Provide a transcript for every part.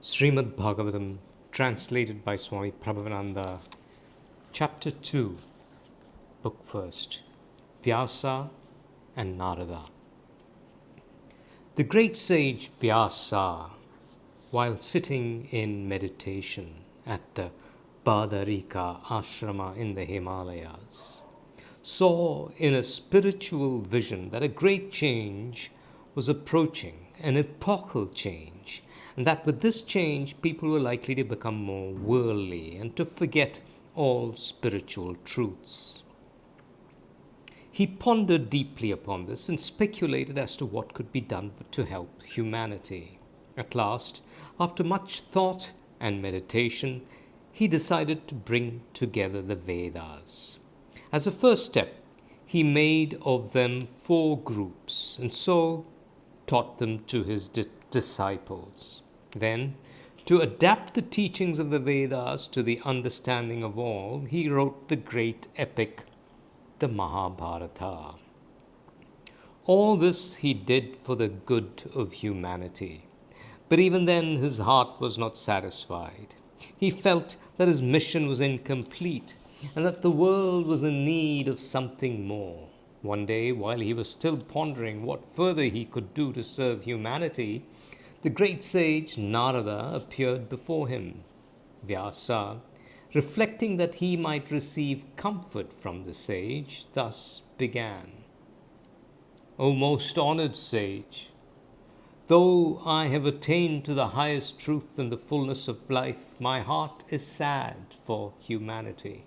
SRIMAD Bhagavatham, translated by Swami Prahavananda, Chapter 2, Book 1st, VYASA and NARADA. The great sage VYASA, while sitting in meditation at the Badarika ashrama in the Himalayas, saw in a spiritual vision that a great change was approaching, an epochal change, and that with this change people were likely to become more worldly and to forget all spiritual truths. He pondered deeply upon this and speculated as to what could be done to help humanity. At last, after much thought and meditation, he decided to bring together the Vedas. As a first step, he made of them 4 groups and so taught them to his disciples. Then, to adapt the teachings of the Vedas to the understanding of all, he wrote the great epic, the Mahabharata. All this he did for the good of humanity. But even then his heart was not satisfied. He felt that his mission was incomplete and that the world was in need of something more. One day, while he was still pondering what further he could do to serve humanity, the great sage Narada appeared before him. Vyasa, reflecting that he might receive comfort from the sage, thus began. O most honored sage, though I have attained to the highest truth and the fullness of life, my heart is sad for humanity.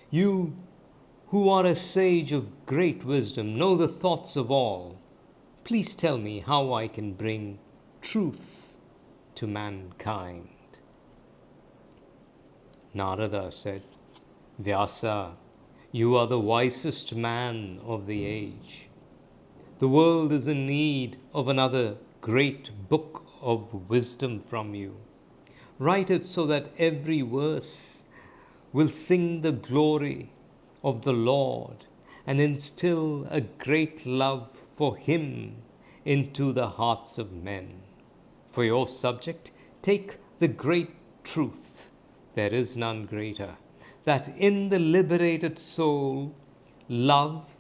You, who are a sage of great wisdom, know the thoughts of all. Please tell me how I can bring truth to mankind. Narada said, Vyasa, you are the wisest man of the age. The world is in need of another great book of wisdom from you. Write it so that every verse will sing the glory of the Lord and instill a great love for Him into the hearts of men. For your subject, take the great truth, there is none greater, that in the liberated soul, love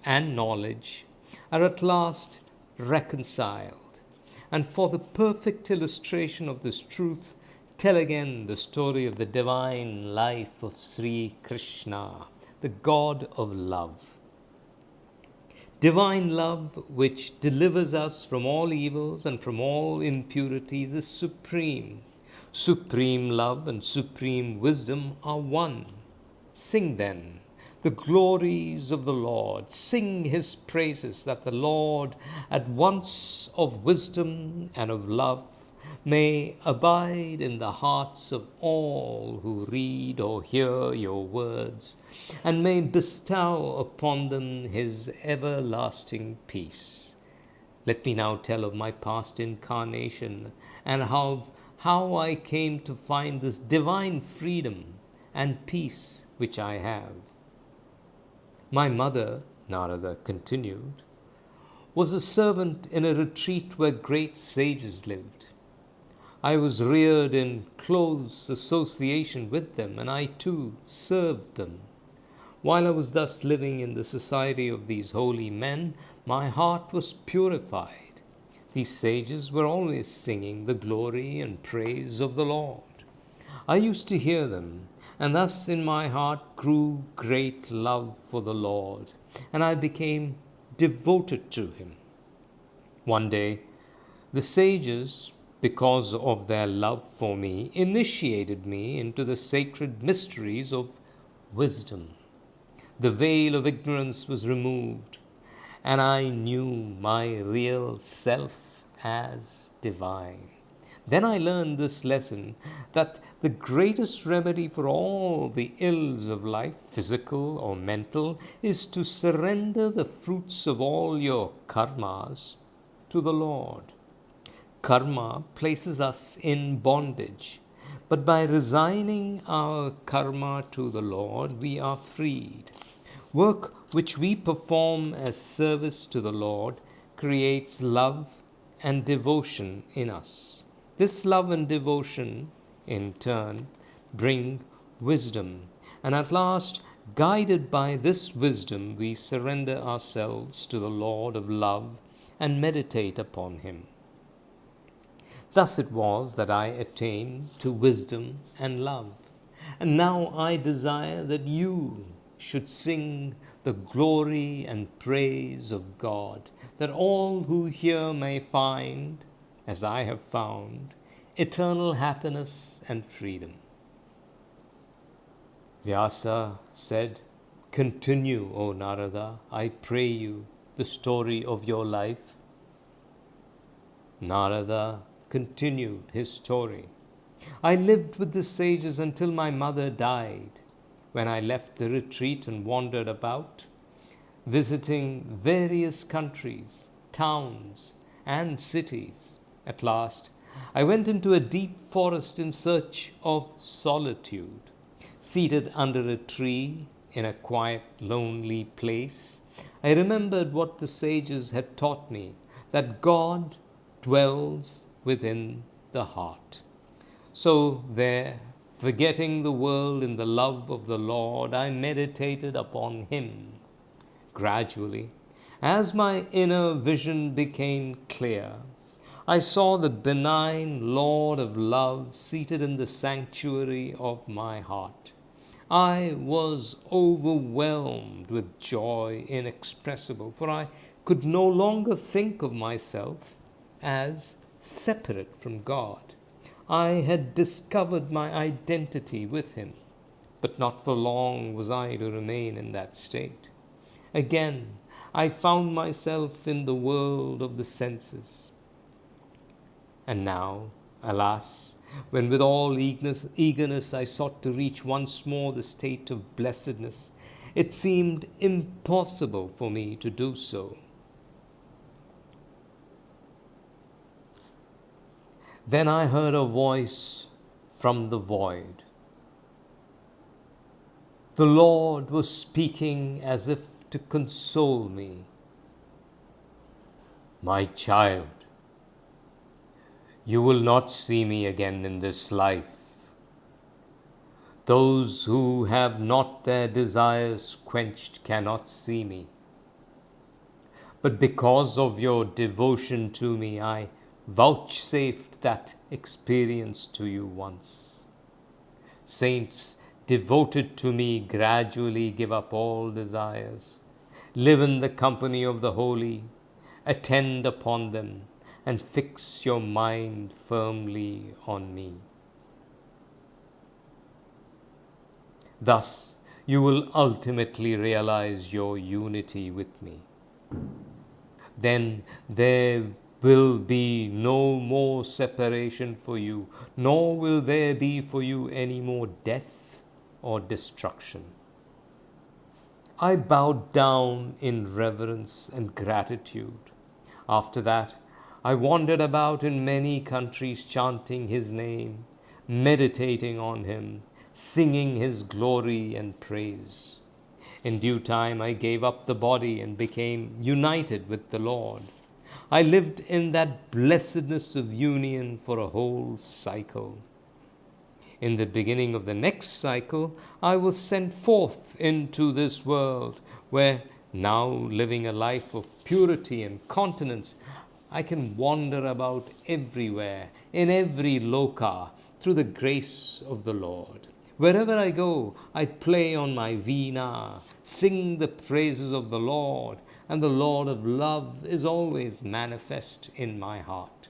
and knowledge are at last reconciled. And for the perfect illustration of this truth, tell again the story of the divine life of Sri Krishna, the God of love. Divine love, which delivers us from all evils and from all impurities, is supreme. Supreme love and supreme wisdom are one. Sing then the glories of the Lord. Sing His praises, that the Lord, at once of wisdom and of love, may abide in the hearts of all who read or hear your words, and may bestow upon them His everlasting peace. Let me now tell of my past incarnation and how I came to find this divine freedom and peace which I have. My mother, Narada continued, was a servant in a retreat where great sages lived. I was reared in close association with them, and I too served them. While I was thus living in the society of these holy men, my heart was purified. These sages were always singing the glory and praise of the Lord. I used to hear them, and thus in my heart grew great love for the Lord, and I became devoted to Him. One day, the sages, because of their love for me, initiated me into the sacred mysteries of wisdom. The veil of ignorance was removed, and I knew my real self as divine. Then I learned this lesson, that the greatest remedy for all the ills of life, physical or mental, is to surrender the fruits of all your karmas to the Lord. Karma places us in bondage, but by resigning our karma to the Lord, we are freed. Work which we perform as service to the Lord creates love and devotion in us. This love and devotion, in turn, bring wisdom, and at last, guided by this wisdom, we surrender ourselves to the Lord of love and meditate upon Him. Thus it was that I attained to wisdom and love, and now I desire that you should sing the glory and praise of God, that all who hear may find, as I have found, eternal happiness and freedom. Vyasa said, "Continue, O Narada, I pray you, the story of your life." Narada continued his story. "I lived with the sages until my mother died, when I left the retreat and wandered about, visiting various countries, towns, and cities. At last, I went into a deep forest in search of solitude. Seated under a tree in a quiet, lonely place, I remembered what the sages had taught me, that God dwells within the heart. So there, forgetting the world in the love of the Lord, I meditated upon Him. Gradually, as my inner vision became clear, I saw the benign Lord of love seated in the sanctuary of my heart. I was overwhelmed with joy inexpressible, for I could no longer think of myself as separate from God. I had discovered my identity with Him, but not for long was I to remain in that state. Again, I found myself in the world of the senses. And now, alas, when with all eagerness I sought to reach once more the state of blessedness, it seemed impossible for me to do so. Then I heard a voice from the void. The Lord was speaking as if to console me. "My child, you will not see me again in this life. Those who have not their desires quenched cannot see me. But because of your devotion to me, I vouchsafed that experience to you once. Saints devoted to me gradually give up all desires, live in the company of the holy, attend upon them, and fix your mind firmly on me. Thus, you will ultimately realize your unity with me. Then there will be no more separation for you, nor will there be for you any more death or destruction." I bowed down in reverence and gratitude. After that, I wandered about in many countries chanting His name, meditating on Him, singing His glory and praise. In due time, I gave up the body and became united with the Lord. I lived in that blessedness of union for a whole cycle. In the beginning of the next cycle, I was sent forth into this world, where, now living a life of purity and continence, I can wander about everywhere, in every loka, through the grace of the Lord. Wherever I go, I play on my veena, sing the praises of the Lord, and the Lord of love is always manifest in my heart.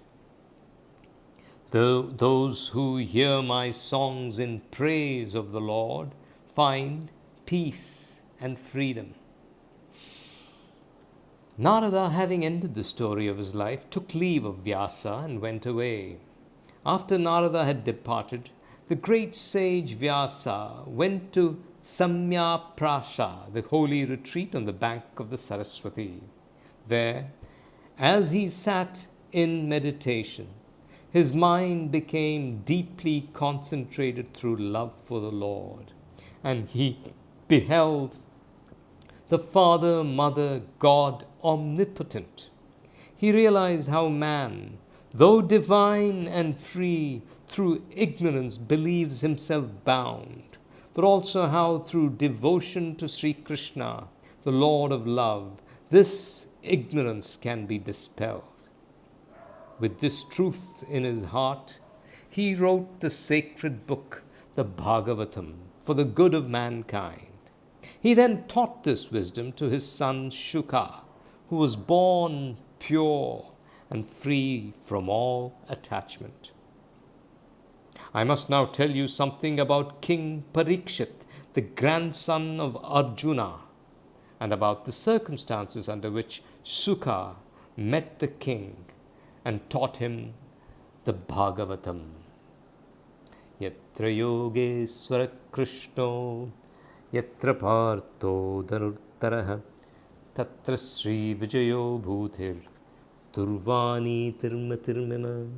Those who hear my songs in praise of the Lord find peace and freedom. Narada, having ended the story of his life, took leave of Vyasa and went away. After Narada had departed, the great sage Vyasa went to Samyaprasha, the holy retreat on the bank of the Saraswati. There, as he sat in meditation, his mind became deeply concentrated through love for the Lord, and he beheld the Father, Mother, God omnipotent. He realized how man, though divine and free, through ignorance believes himself bound, but also how through devotion to Sri Krishna, the Lord of love, this ignorance can be dispelled. With this truth in his heart, he wrote the sacred book, the Bhagavatham, for the good of mankind. He then taught this wisdom to his son Ch2, who was born pure and free from all attachment. I must now tell you something about King Parikshit, the grandson of Arjuna, and about the circumstances under which Ch2 met the king and taught him the Bhagavatam. Yatra Yogeshwara Krishno, Yatra Partho Dhanurtaraha, Tatra Sri Vijayo Bhutir, Turvani Tirmatirmima.